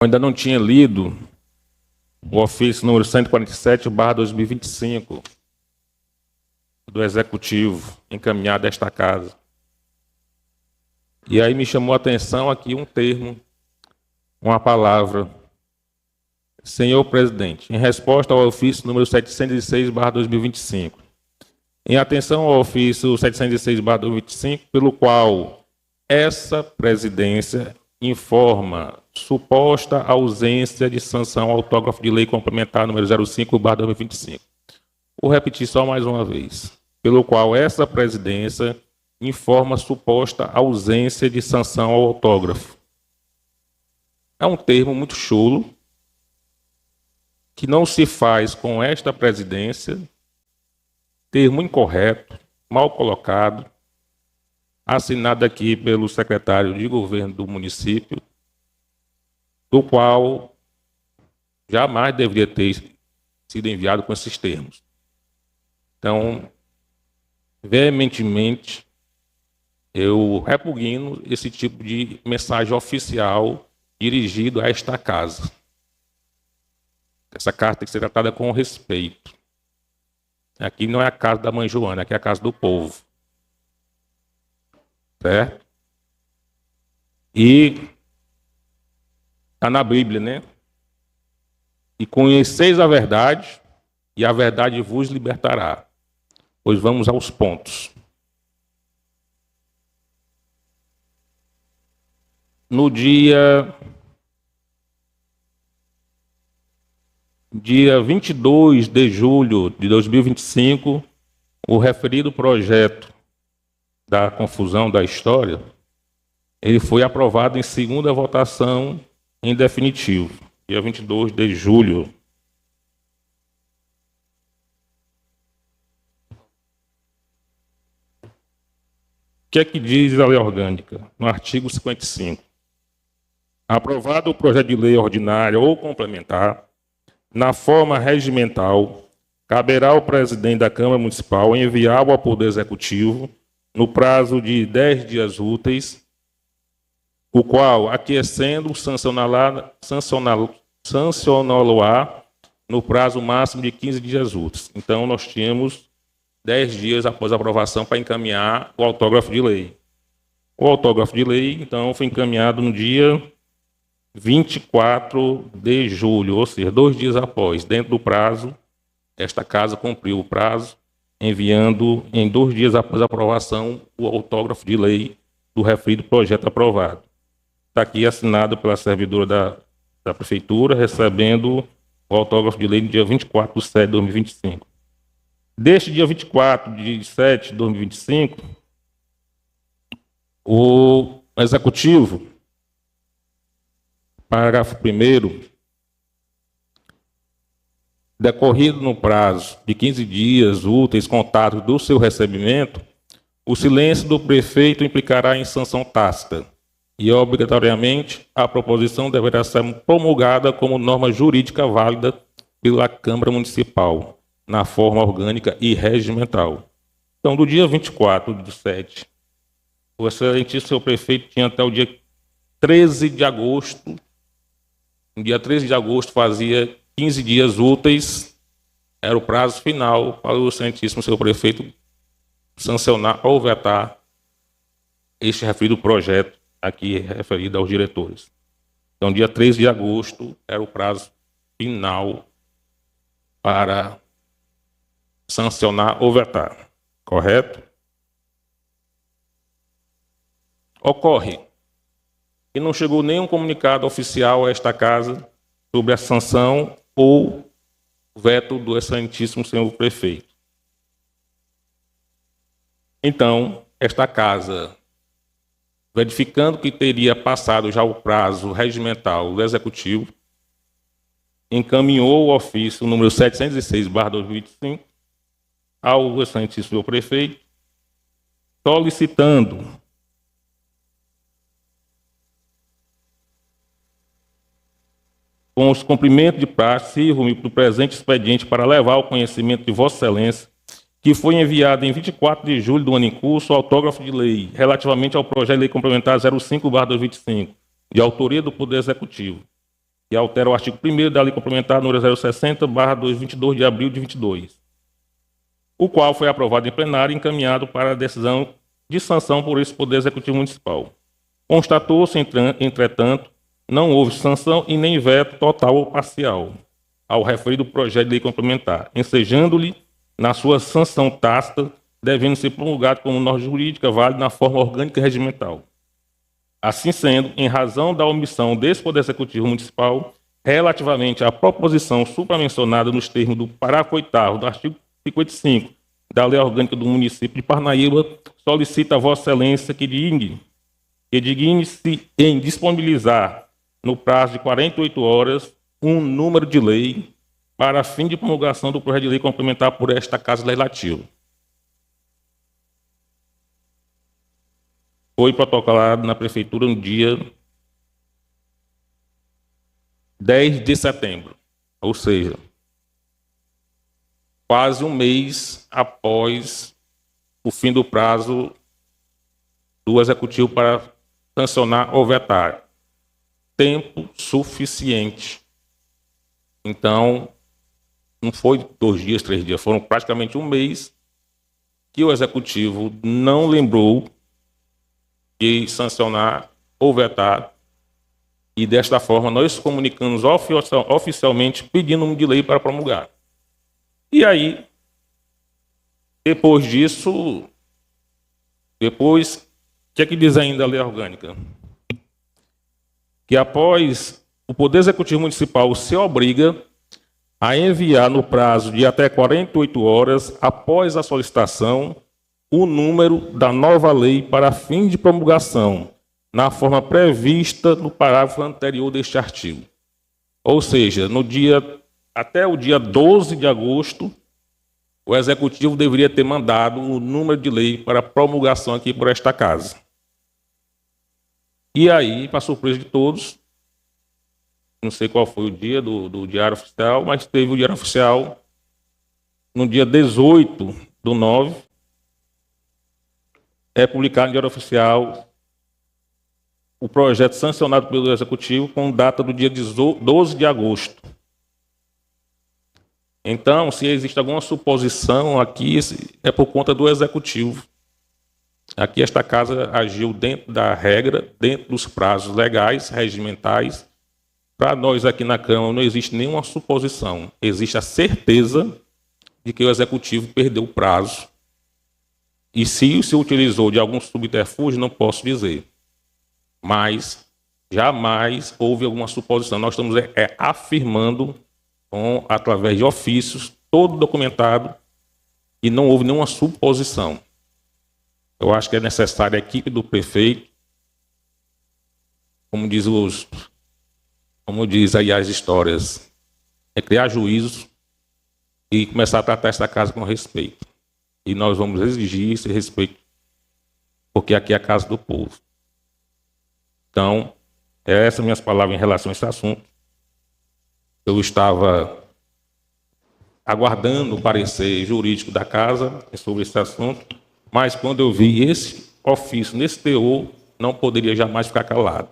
Eu ainda não tinha lido o ofício número 147/2025 do Executivo encaminhado a esta casa. E aí me chamou a atenção aqui um termo, uma palavra. Senhor Presidente, em resposta ao ofício número 706/2025, em atenção ao ofício 706/2025, pelo qual essa presidência informa suposta ausência de sanção ao autógrafo de lei complementar número 05/2025. Vou repetir só mais uma vez. Pelo qual essa presidência informa suposta ausência de sanção ao autógrafo. É um termo muito chulo, que não se faz com esta presidência, termo incorreto, mal colocado, assinado aqui pelo secretário de governo do município, do qual jamais deveria ter sido enviado com esses termos. Então, veementemente, eu repugno esse tipo de mensagem oficial dirigido a esta casa. Essa carta tem que ser tratada com respeito. Aqui não é a casa da mãe Joana, aqui é a casa do povo. Certo? E está na Bíblia, né? E conheceis a verdade, e a verdade vos libertará. Pois vamos aos pontos. No dia 22 de julho de 2025, o referido projeto da confusão da história, ele foi aprovado em segunda votação em definitivo, dia 22 de julho. O que é que diz a lei orgânica? No artigo 55. Aprovado o projeto de lei ordinária ou complementar, na forma regimental, caberá ao presidente da Câmara Municipal enviar ao Poder Executivo, no prazo de 10 dias úteis, o qual, aquecendo, sancioná-lo-á no prazo máximo de 15 dias úteis. Então, nós tínhamos 10 dias após a aprovação para encaminhar o autógrafo de lei. O autógrafo de lei, então, foi encaminhado no dia 24 de julho, ou seja, 2 dias após. Dentro do prazo, esta casa cumpriu o prazo, enviando em 2 dias após a aprovação o autógrafo de lei do referido projeto aprovado. Está aqui assinado pela servidora da Prefeitura, recebendo o autógrafo de lei no dia 24 de setembro de 2025. Deste dia 24 de setembro de 2025, o Executivo, parágrafo 1º, decorrido no prazo de 15 dias úteis contados do seu recebimento, o silêncio do prefeito implicará em sanção tácita e, obrigatoriamente, a proposição deverá ser promulgada como norma jurídica válida pela Câmara Municipal, na forma orgânica e regimental. Então, do dia 24 de 7, o excelentíssimo senhor prefeito tinha até o dia 13 de agosto. No dia 13 de agosto fazia 15 dias úteis, era o prazo final para o excelentíssimo senhor prefeito sancionar ou vetar este referido projeto aqui referido aos diretores. Então, dia 13 de agosto era o prazo final para sancionar ou vetar. Correto? Ocorre que não chegou nenhum comunicado oficial a esta casa sobre a sanção ou veto do excelentíssimo senhor prefeito. Então, esta casa, verificando que teria passado já o prazo regimental do Executivo, encaminhou o ofício número 706/2025 ao excelentíssimo senhor prefeito, solicitando com os cumprimentos de praxe, sirvo-me do presente expediente para levar ao conhecimento de Vossa Excelência que foi enviado em 24 de julho do ano em curso o autógrafo de lei relativamente ao projeto de lei complementar 05/2025, de autoria do Poder Executivo, que altera o artigo 1º da Lei Complementar número 060/22 de abril de 22, o qual foi aprovado em plenário e encaminhado para a decisão de sanção por esse Poder Executivo Municipal. Constatou-se, entretanto, não houve sanção e nem veto total ou parcial ao referido projeto de lei complementar, ensejando-lhe, na sua sanção tácita, devendo ser promulgado como norma jurídica válida na forma orgânica e regimental. Assim sendo, em razão da omissão desse Poder Executivo Municipal, relativamente à proposição supramencionada nos termos do parágrafo 8º do artigo 55 da Lei Orgânica do Município de Parnaíba, solicita a Vossa Excelência que digne-se em disponibilizar, no prazo de 48 horas, um número de lei para fim de promulgação do projeto de lei complementar por esta Casa Legislativa. Foi protocolado na Prefeitura no dia 10 de setembro, ou seja, quase um mês após o fim do prazo do Executivo para sancionar ou vetar. Tempo suficiente. Então, não foi 2 dias, 3 dias, foram praticamente um mês que o Executivo não lembrou de sancionar ou vetar, e desta forma nós comunicamos oficialmente pedindo um de lei para promulgar. E aí, depois disso, o que é que diz ainda a lei orgânica? Que após o Poder Executivo Municipal se obriga a enviar no prazo de até 48 horas após a solicitação o número da nova lei para fim de promulgação, na forma prevista no parágrafo anterior deste artigo. Ou seja, até o dia 12 de agosto, o Executivo deveria ter mandado o número de lei para promulgação aqui por esta Casa. E aí, para surpresa de todos, não sei qual foi o dia do Diário Oficial, mas teve o Diário Oficial no dia 18/9, é publicado no Diário Oficial o projeto sancionado pelo Executivo com data do dia 12 de agosto. Então, se existe alguma suposição aqui, é por conta do Executivo. Aqui esta Casa agiu dentro da regra, dentro dos prazos legais, regimentais. Para nós aqui na Câmara não existe nenhuma suposição. Existe a certeza de que o Executivo perdeu o prazo. E se se utilizou de algum subterfúgio, não posso dizer. Mas jamais houve alguma suposição. Nós estamos afirmando, através de ofícios, todo documentado, e não houve nenhuma suposição. Eu acho que é necessária a equipe do prefeito, como diz aí as histórias, criar juízo e começar a tratar essa casa com respeito. E nós vamos exigir esse respeito, porque aqui é a casa do povo. Então, essas minhas palavras em relação a esse assunto. Eu estava aguardando o parecer jurídico da casa sobre esse assunto, mas quando eu vi esse ofício nesse teor, não poderia jamais ficar calado.